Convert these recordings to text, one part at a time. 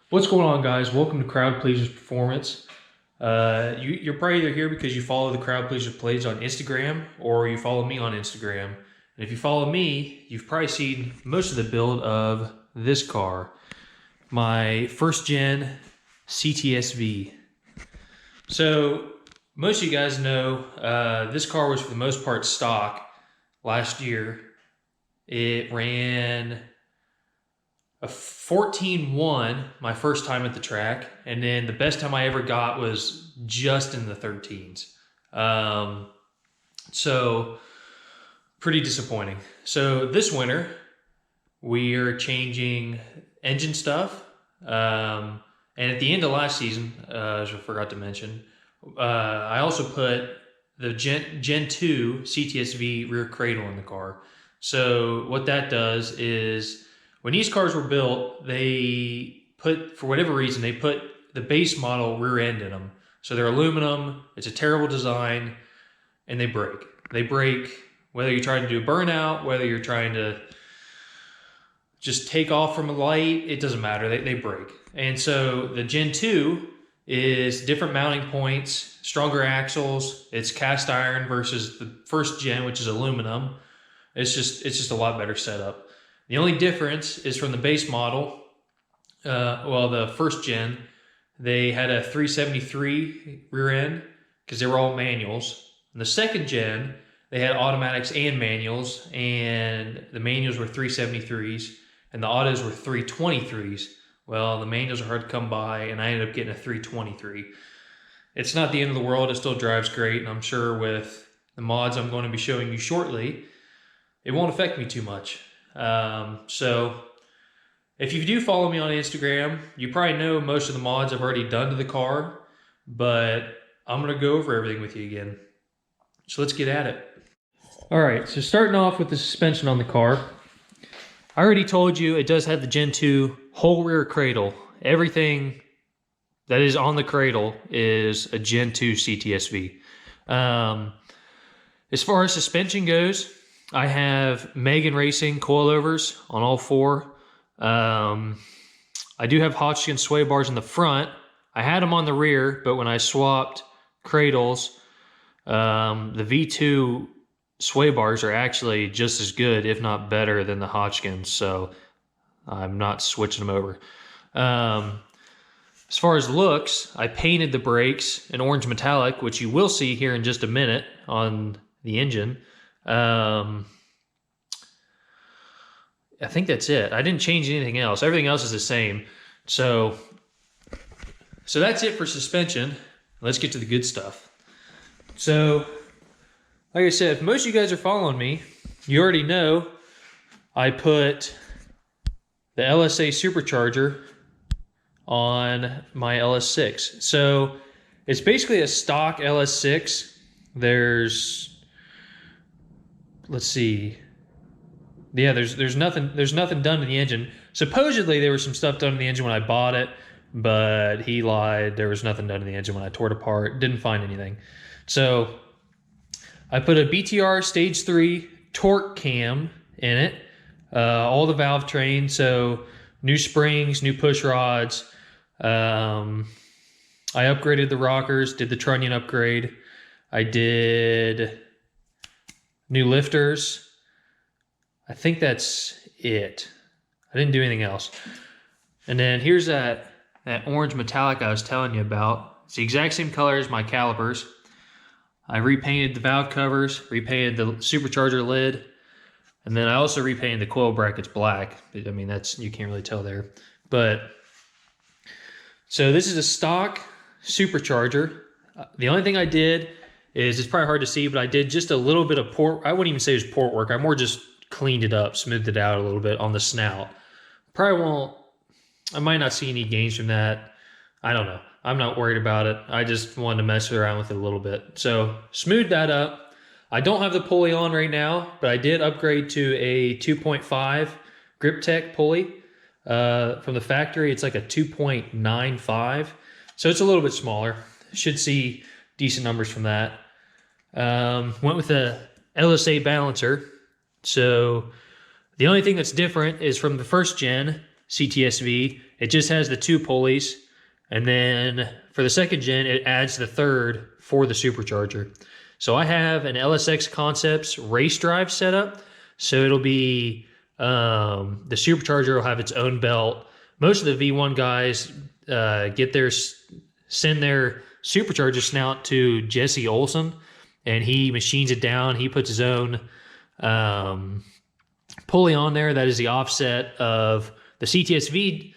What's going on, guys? Welcome to Crowd Pleasers Performance. You're probably either here because you follow the Crowd Pleaser Plays on Instagram, or you follow me on Instagram. And if you follow me, you've probably seen most of the build of this car, my first gen CTSV. So most of you guys know this car was for the most part stock last year. It ran a 14.1 my first time at the track, and then the best time I ever got was just in the 13s. So pretty disappointing. So this winter we are changing engine stuff, and at the end of last season, as I forgot to mention, I also put the Gen 2 CTSV rear cradle in the car. So what that does is, when these cars were built, they put, for whatever reason, they put the base model rear end in them. So they're aluminum, it's a terrible design, and they break. They break whether you're trying to do a burnout, whether you're trying to just take off from a light, it doesn't matter, they break. And so the Gen 2 is different mounting points, stronger axles, it's cast iron versus the first gen, which is aluminum. It's just a lot better setup. The only difference is from the base model, the first gen, they had a 373 rear end because they were all manuals. In the second gen, they had automatics and manuals, and the manuals were 373s and the autos were 323s. Well, the manuals are hard to come by, and I ended up getting a 323. It's not the end of the world, it still drives great, and I'm sure with the mods I'm going to be showing you shortly, it won't affect me too much. So if you do follow me on Instagram, you probably know most of the mods I've already done to the car, but I'm going to go over everything with you again. So let's get at it. All right, so starting off with the suspension on the car. I already told you it does have the Gen 2 whole rear cradle. Everything that is on the cradle is a Gen 2 CTSV. As far as suspension goes, I have Megan Racing coilovers on all four. I do have Hodgkin sway bars in the front. I had them on the rear, but when I swapped cradles, the V2 sway bars are actually just as good, if not better, than the Hodgkins, so I'm not switching them over. As far as looks, I painted the brakes in orange metallic, which you will see here in just a minute on the engine. I think that's it. I didn't change anything else. Everything else is the same. So that's it for suspension. Let's get to the good stuff. So, like I said, if most of you guys are following me, you already know I put the LSA supercharger on my LS6. So it's basically a stock LS6. Let's see. Yeah, there's nothing done to the engine. Supposedly there was some stuff done to the engine when I bought it, but he lied. There was nothing done to the engine when I tore it apart. Didn't find anything. So I put a BTR Stage 3 torque cam in it. All the valve train, so new springs, new push rods. I upgraded the rockers, did the trunnion upgrade. I did new lifters. I think that's it. I didn't do anything else. And then here's that orange metallic I was telling you about. It's the exact same color as my calipers. I repainted the valve covers, repainted the supercharger lid, and then I also repainted the coil brackets black. I mean, you can't really tell there. But so this is a stock supercharger. The only thing I did is, it's probably hard to see, but I did just a little bit of I wouldn't even say it was port work. I more just cleaned it up, smoothed it out a little bit on the snout. I might not see any gains from that. I don't know. I'm not worried about it. I just wanted to mess around with it a little bit. So smoothed that up. I don't have the pulley on right now, but I did upgrade to a 2.5 Grip Tech pulley. From the factory, it's like a 2.95. So it's a little bit smaller. Should see decent numbers from that. Went with a LSA balancer. So the only thing that's different is from the first gen, CTSV. It just has the 2 pulleys. And then for the 2nd gen, it adds the 3rd for the supercharger. So I have an LSX Concepts race drive setup. So it'll be, the supercharger will have its own belt. Most of the V1 guys send their supercharger snout to Jesse Olson, and he machines it down. He puts his own pulley on there. That is the offset of the CTSV,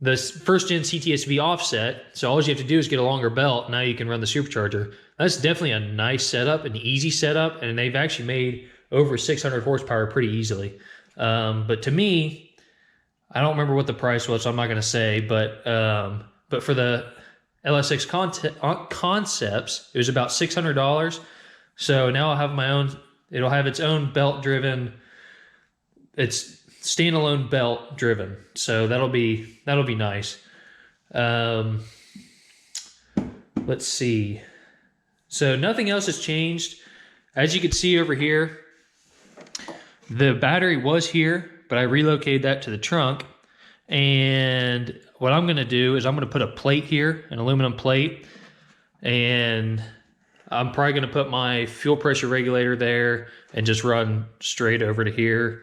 the 1st gen CTSV offset. So all you have to do is get a longer belt. Now you can run the supercharger. That's definitely a nice setup, an easy setup, and they've actually made over 600 horsepower pretty easily. But to me, I don't remember what the price was, so I'm not going to say, but for the LSX Concepts, it was about $600. So now I'll have my own, it'll have its own belt driven, it's standalone belt driven. So that'll be nice. Let's see. So nothing else has changed. As you can see over here, the battery was here, but I relocated that to the trunk. And what I'm going to do is I'm going to put a plate here, an aluminum plate, and I'm probably going to put my fuel pressure regulator there and just run straight over to here.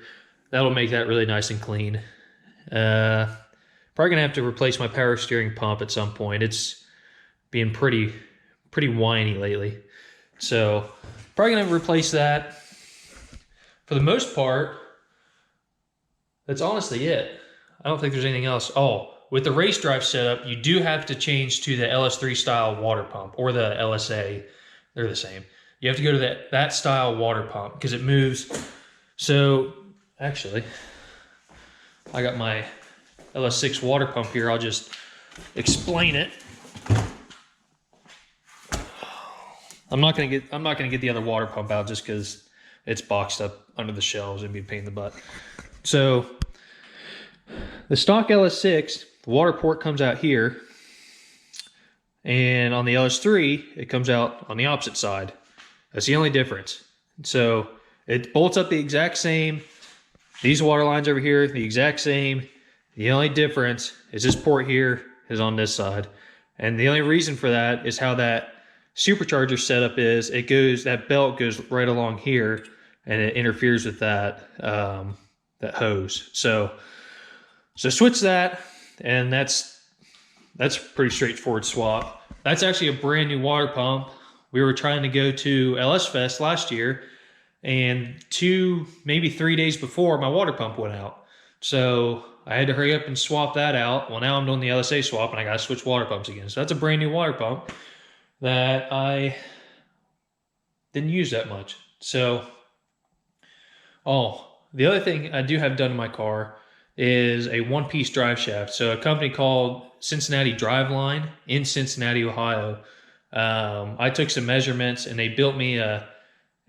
That'll make that really nice and clean. Probably going to have to replace my power steering pump at some point. It's being pretty whiny lately. So probably going to replace that. For the most part, that's honestly it. I don't think there's anything else. Oh, with the race drive setup, you do have to change to the LS3 style water pump or the LSA. They're the same. You have to go to that style water pump because it moves. So actually, I got my LS6 water pump here. I'll just explain it. I'm not gonna get the other water pump out just because it's boxed up under the shelves and be a pain in the butt. So the stock LS6, the water port comes out here, and on the LS3, it comes out on the opposite side. That's the only difference. So it bolts up the exact same. These water lines over here, the exact same. The only difference is this port here is on this side. And the only reason for that is how that supercharger setup is. That belt goes right along here, and it interferes with that hose. So switch that, and that's pretty straightforward swap. That's actually a brand new water pump. We were trying to go to LS Fest last year, and 2, maybe 3 days before, my water pump went out. So I had to hurry up and swap that out. Well, now I'm doing the LSA swap, and I got to switch water pumps again. So that's a brand new water pump that I didn't use that much. So, the other thing I do have done in my car is a 1-piece drive shaft. So a company called Cincinnati Driveline in Cincinnati, Ohio. I took some measurements, and they built me a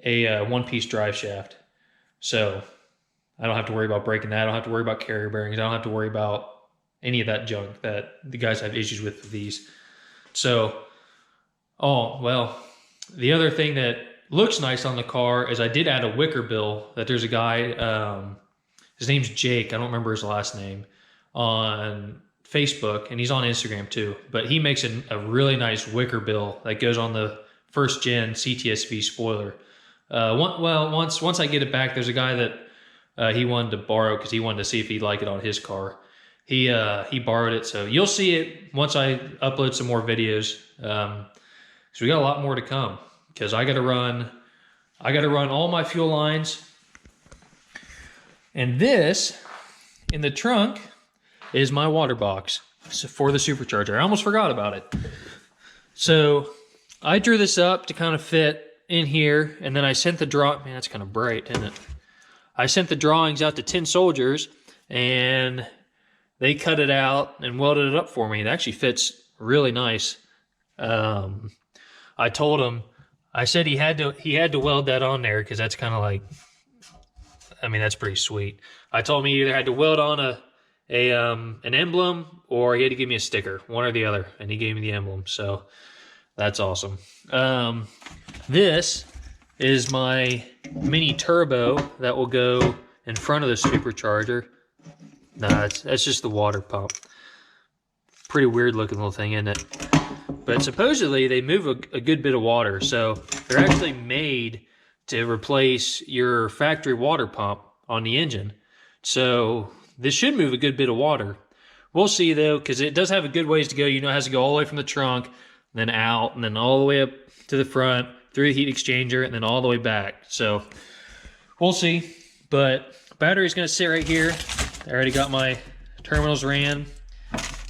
1-piece drive shaft. So I don't have to worry about breaking that. I don't have to worry about carrier bearings. I don't have to worry about any of that junk that the guys have issues with these. So, the other thing that looks nice on the car is I did add a wicker bill that there's a guy, his name's Jake, I don't remember his last name, on Facebook, and he's on Instagram too, but he makes a really nice wicker bill that goes on the 1st gen CTSV spoiler. Once I get it back, there's a guy that he wanted to borrow because he wanted to see if he'd like it on his car. He borrowed it, so you'll see it once I upload some more videos. So we got a lot more to come because I got to run all my fuel lines. And this in the trunk is my water box for the supercharger. I almost forgot about it. So I drew this up to kind of fit in here, and then I sent the man, that's kind of bright, isn't it? I sent the drawings out to Tin Soldiers, and they cut it out and welded it up for me. It actually fits really nice. I told him, I said he had to weld that on there because that's kind of like, I mean, that's pretty sweet. I told him he either had to weld on an emblem or he had to give me a sticker, one or the other, and he gave me the emblem. So that's awesome. This is my mini turbo that will go in front of the supercharger. Nah, that's just the water pump. Pretty weird looking little thing, isn't it? But supposedly they move a good bit of water, so they're actually made to replace your factory water pump on the engine. So this should move a good bit of water. We'll see though, because it does have a good ways to go. You know, it has to go all the way from the trunk, then out, and then all the way up to the front, through the heat exchanger, and then all the way back. So we'll see. But battery's going to sit right here. I already got my terminals ran.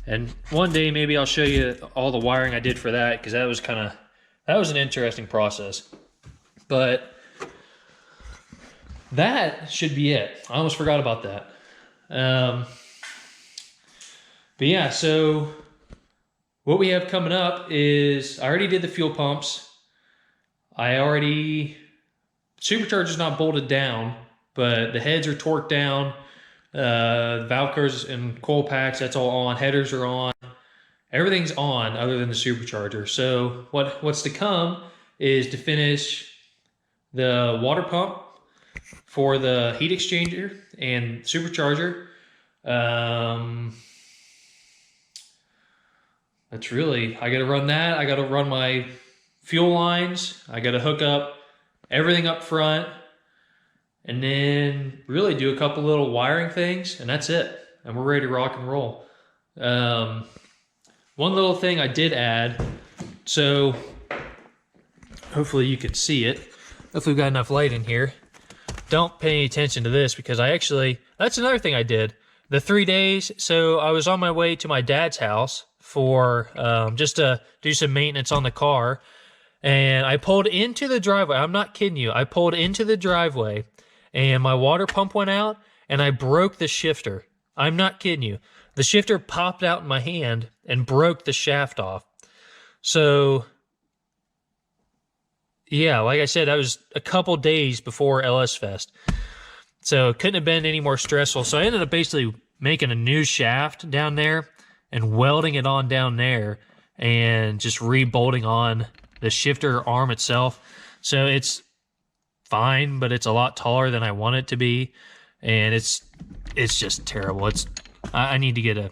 And one day maybe I'll show you all the wiring I did for that, because that was an interesting process. But that should be it. I almost forgot about that. But yeah, so what we have coming up is I already did the fuel pumps. Supercharger's not bolted down, but the heads are torqued down. Valve covers and coil packs, that's all on. Headers are on. Everything's on other than the supercharger. So what's to come is to finish the water pump for the heat exchanger and supercharger. That's really, I got to run that. I got to run my fuel lines. I got to hook up everything up front, and then really do a couple little wiring things, and that's it. And we're ready to rock and roll. One little thing I did add, so hopefully you can see it. Hopefully we've got enough light in here. Don't pay any attention to this, because that's another thing I did. The 3 days, so I was on my way to my dad's house for just to do some maintenance on the car. And I pulled into the driveway. I'm not kidding you. I pulled into the driveway and my water pump went out and I broke the shifter. I'm not kidding you. The shifter popped out in my hand and broke the shaft off. So, yeah, like I said, that was a couple days before LS Fest. So it couldn't have been any more stressful. So I ended up basically making a new shaft down there and welding it on down there and just re-bolting on the shifter arm itself. So it's fine, but it's a lot taller than I want it to be, and it's just terrible. I need to get a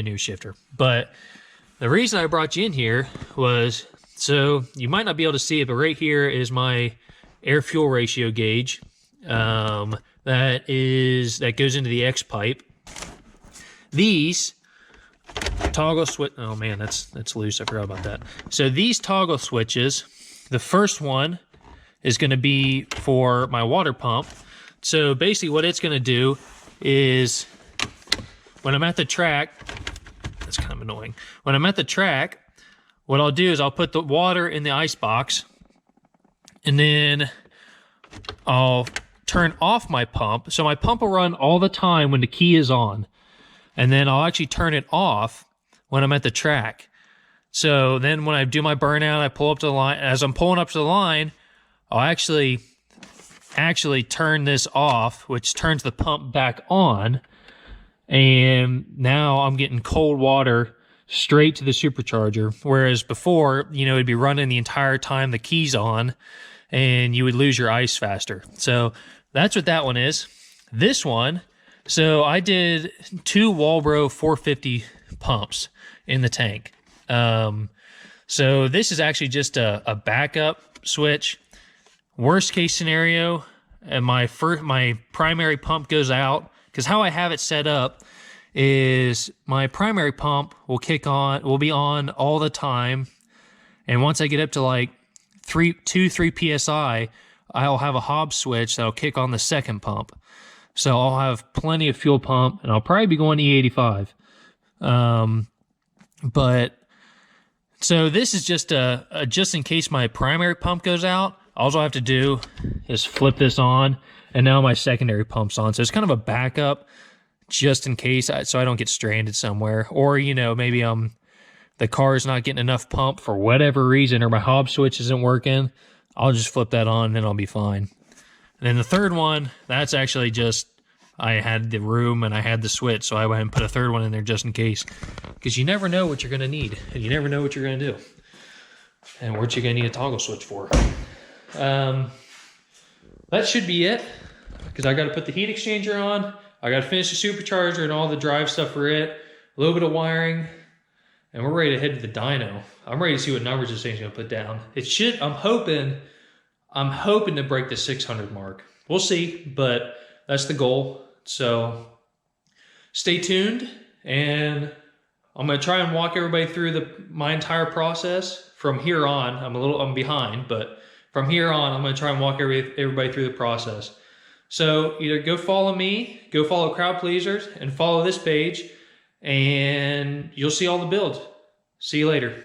new shifter. But the reason I brought you in here was, so you might not be able to see it, but right here is my air fuel ratio gauge. That goes into the X pipe. These toggle switch. Oh man, that's loose. I forgot about that. So these toggle switches, the first one is going to be for my water pump. So basically what it's going to do is when I'm at the track, that's kind of annoying. When I'm at the track, what I'll do is I'll put the water in the ice box, and then I'll turn off my pump. So my pump will run all the time when the key is on, and then I'll actually turn it off when I'm at the track. So then when I do my burnout, I pull up to the line. As I'm pulling up to the line, I'll actually turn this off, which turns the pump back on. And now I'm getting cold water straight to the supercharger. Whereas before, it'd be running the entire time the key's on, and you would lose your ice faster. So that's what that one is. This one, so I did 2 Walbro 450 pumps in the tank. So this is actually just a backup switch. Worst case scenario, and my primary pump goes out, because how I have it set up is my primary pump will be on all the time, and once I get up to like 3 psi, I'll have a Hobbs switch that'll kick on the second pump. So I'll have plenty of fuel pump, and I'll probably be going E85. But so this is just just in case my primary pump goes out. All I have to do is flip this on, and now my secondary pump's on. So it's kind of a backup just in case, so I don't get stranded somewhere. Or, maybe the car's not getting enough pump for whatever reason, or my Hobbs switch isn't working. I'll just flip that on, and then I'll be fine. And then the third one, that's actually just, I had the room and I had the switch, so I went and put a third one in there just in case. Because you never know what you're going to need, and you never know what you're going to do. And what you're going to need a toggle switch for. That should be it, because I got to put the heat exchanger on. I got to finish the supercharger and all the drive stuff for it, a little bit of wiring, and we're ready to head to the dyno. I'm ready to see what numbers this thing's gonna put down. It should, I'm hoping to break the 600 mark. We'll see, but that's the goal. So stay tuned, and I'm gonna try and walk everybody through my entire process from here on. I'm behind, but from here on, I'm gonna try and walk everybody through the process. So either go follow me, go follow Crowd Pleasers, and follow this page, and you'll see all the builds. See you later.